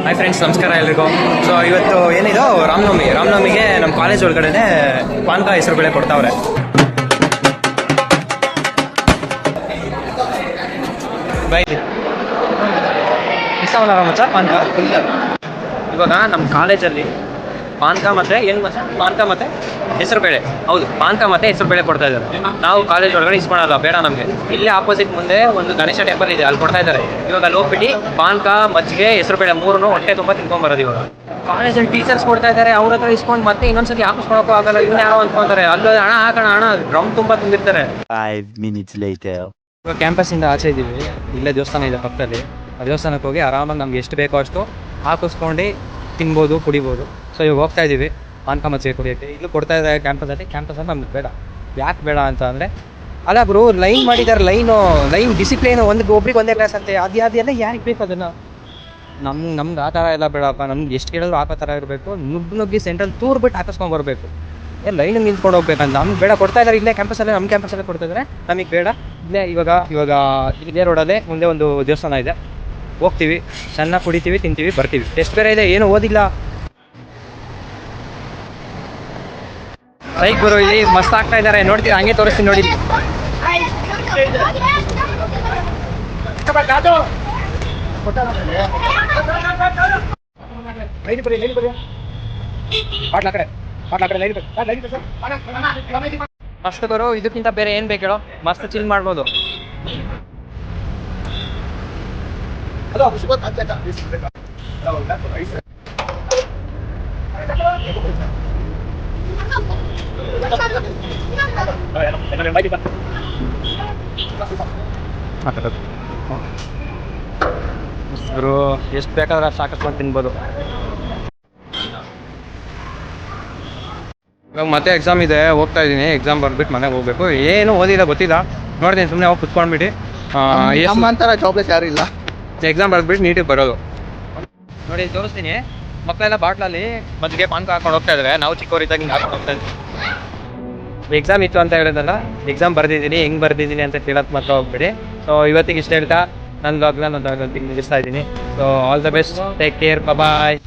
Hi friends, ನಮಸ್ಕಾರ ಎಲ್ರಿಗೂ. So ಇವತ್ತು ಏನಿದು ರಾಮನವಮಿಗೆ ನಮ್ಮ ಕಾಲೇಜ್ ಒಳಗಡೆ ಪಾನ್ಕ ಹೆಸರುಗಳೇ ಕೊಡ್ತಾವ್ರೆ. ಬೈ ಇಷ್ಟ ಆಗಲ್ಲ ಮಚ್ಚ ಪಾನ್ಕ. ಇವಾಗ ನಮ್ಮ ಕಾಲೇಜಲ್ಲಿ ಪಾನ್ಕ ಮತ್ತು ಪಾನ್ಕ ಮತ್ತು ಹೆಸರುಬೇಳೆ, ಹೌದು ಪಾನ್ಕ ಮತ್ತು ಹೆಸರುಬೇಳೆ ಕೊಡ್ತಾ ಇದ್ದಾರೆ. ನಾವು ಕಾಲೇಜ್ ಒಳಗಡೆ ಇಸ್ಕೊಳಲ್ಲ, ಬೇಡ ನಮಗೆ. ಇಲ್ಲಿ ಆಪೋಸಿಟ್ ಮುಂದೆ ಒಂದು ಗಣೇಶ ಟೆಂಪಲ್ ಇದೆ, ಅಲ್ಲಿ ಕೊಡ್ತಾ ಇದ್ದಾರೆ. ಇವಾಗ ಅಲ್ಲಿ ಹೋಗ್ಬಿಟ್ಟು ಪಾನ್ಕ, ಮಜ್ಜಿಗೆ, ಹೆಸರುಬೇಳೆ ಮೂರನ್ನು ಹೊಟ್ಟೆ ತುಂಬ ತಿನ್ಕೊಂಬರೋದು. ಇವಾಗ ಕಾಲೇಜಲ್ಲಿ ಟೀಚರ್ಸ್ ಕೊಡ್ತಾ ಇದ್ದಾರೆ, ಅವ್ರ ಹತ್ರ ಇಸ್ಕೊಂಡು ಮತ್ತೆ ಇನ್ನೊಂದ್ಸತಿ ಹಾಕಿಸ್ಕೊಳಕ್ಕೂ ಆಗಲ್ಲ. ಇನ್ನು ಯಾವ ಅಂದ್ಕೊಂತಾರೆ, ಅಲ್ಲಿ ಹಣ ಹಾಕೋಣ, ಹಣ ಡ್ರಮ್ ತುಂಬ ತುಂಬಿರ್ತಾರೆ. 5 minutes later. ಇವಾಗ ಕ್ಯಾಂಪಸ್ಸಿಂದ ಆಚೆ ಇದ್ದೀವಿ, ಇಲ್ಲೇ ದೇವಸ್ಥಾನ ಇದೆ ಪಕ್ಕದಲ್ಲಿ. ಆ ದೇವಸ್ಥಾನಕ್ಕೆ ಹೋಗಿ ಆರಾಮಾಗಿ ನಮ್ಗೆ ಎಷ್ಟು ಬೇಕೋ ಅಷ್ಟು ಹಾಕಿಸ್ಕೊಂಡು ತಿನ್ಬೋದು, ಕುಡಿಬೋದು. ಸೊ ಇವಾಗ ಹೋಗ್ತಾ ಇದ್ದೀವಿ ಪಾನ್ಕ ಮಜ್ಜಿಗೆ ಕುಡಿಯೋಕ್ಕೆ. ಇಲ್ಲೂ ಕೊಡ್ತಾ ಇದ್ದಾರೆ ಕ್ಯಾಂಪಸಲ್ಲಿ ನಮ್ಗೆ ಬೇಡ. ಯಾಕೆ ಬೇಡ ಅಂತ ಅಂದರೆ, ಅಲ್ಲ ಬ್ರೋ, ಲೈನ್ ಮಾಡಿದ್ದಾರೆ, ಲೈನ್ ಡಿಸಿಪ್ಲಿನ್, ಒಬ್ರಿಗೆ ಒಂದೇ ಕ್ಲಾಸ್ ಅಂತೆ. ಅದೆಲ್ಲ ಯಾರಿಗೆ ಬೇಕು ಅದನ್ನು? ನಮ್ಗೆ ಆ ಥರ ಎಲ್ಲ ಬೇಡಪ್ಪ. ನಮ್ಗೆ ಎಷ್ಟು ಕೇಳಿದ್ರು ಆ ಥರ ಇರಬೇಕು. ನುಗ್ಗಿ ಸೆಂಟ್ರಲ್ಲಿ ತೂರ್ಬಿಟ್ಟು ಹಾಕಿಸ್ಕೊಂಡ್ಬರ್ಬೇಕು. ಲೈನಿಗೆ ನಿಂತ್ಕೊಂಡು ಹೋಗ್ಬೇಕಂತ ನಮ್ಗೆ ಬೇಡ. ಕೊಡ್ತಾ ಇದ್ದಾರೆ ಇಲ್ಲೇ ಕ್ಯಾಂಪಸಲ್ಲೇ, ನಮ್ಮ ಕ್ಯಾಂಪಸಲ್ಲೇ ಕೊಡ್ತಾ ಇದ್ದಾರೆ, ನಮಗೆ ಬೇಡ. ಇಲ್ಲೇ ಇವಾಗ ಇದೇ ರೋಡಲ್ಲೇ ಮುಂದೆ ಒಂದು ದೇವಸ್ಥಾನ ಇದೆ, ಹೋಗ್ತೀವಿ, ಚೆನ್ನಾಗಿ ಕುಡಿತೀವಿ, ತಿಂತೀವಿ, ಬರ್ತೀವಿ. ಟೆಸ್ಟ್ ಬೇರೆ ಇದೆ, ಏನು ಓದಿಲ್ಲ. ಬೈಕ್ ಬರೋ ಇಲ್ಲಿ ಮಸ್ತ್ ಆಗ್ತಾ ಇದ್ದಾರೆ, ನೋಡ್ತೀವಿ, ಹಂಗೆ ತೋರಿಸ್ತೀನಿ ನೋಡಿ. ಮಸ್ತ್ ಬರೋ, ಇದಕ್ಕಿಂತ ಬೇರೆ ಏನ್ ಬೇಕು ಹೇಳೋ? ಮಸ್ತ್ ಚಿಲ್ ಮಾಡ್ಬೋದು. ಎಷ್ಟು ಬೇಕಾದ್ರೆ ಅಷ್ಟು ಹಾಕಿಸ್ಕೊಂಡು ತಿನ್ಬೋದು. ಇವಾಗ ಮತ್ತೆ ಎಕ್ಸಾಮ್ ಇದೆ, ಹೋಗ್ತಾ ಇದ್ದೀನಿ. ಎಕ್ಸಾಮ್ ಬರ್ಬಿಟ್ಟು ಮನೆಗೆ ಹೋಗ್ಬೇಕು. ಏನು ಓದಿಲ್ಲ ಗೊತ್ತಿಲ್ಲ, ನೋಡ್ತೀನಿ, ಸುಮ್ಮನೆ ಹೋಗಿ ಕುತ್ಕೊಂಡ್ಬಿಟ್ಟು. ಜಾಬ್ಲೆಸ್ ಯಾರು ಇಲ್ಲ. ಎಕ್ಸಾಮ್ ಬರ್ಬಿಟ್ಟು ನೀಟಿಗೆ ಬರೋದು. ನೋಡಿ ತೋರಿಸ್ತೀನಿ, ಮಕ್ಕಳೆಲ್ಲ ಬಾಟ್ಲಲ್ಲಿ ಮಜ್ಜಿಗೆ ಪಾನ್ಕ ಹಾಕೊಂಡು ಹೋಗ್ತಾ ಇದ್ದಾರೆ. ನಾವು ಚಿಕ್ಕವರಿದ್ದಾಗ ಹಿಂಗೆ ಹಾಕೊಂಡು ಹೋಗ್ತಾ ಇದ್ವಿ. ಎಕ್ಸಾಮ್ ಇತ್ತು ಅಂತ ಹೇಳಿದಲ್ಲ, ಎಕ್ಸಾಮ್ ಬರ್ದಿದ್ದೀನಿ, ಹೆಂಗೆ ಬರ್ದಿದ್ದೀನಿ ಅಂತ ಕೇಳೋಕ್ಕೆ ಮಾತ್ರ ಹೋಗ್ಬಿಡಿ. ಸೊ ಇವತ್ತಿಗೆ ಇಷ್ಟ ಹೇಳ್ತಾ ನನ್ನ ಲಾಗ್ನ ನಿಲ್ಲಿಸ್ತಾ ಇದ್ದೀನಿ. So all the best, take care, bye.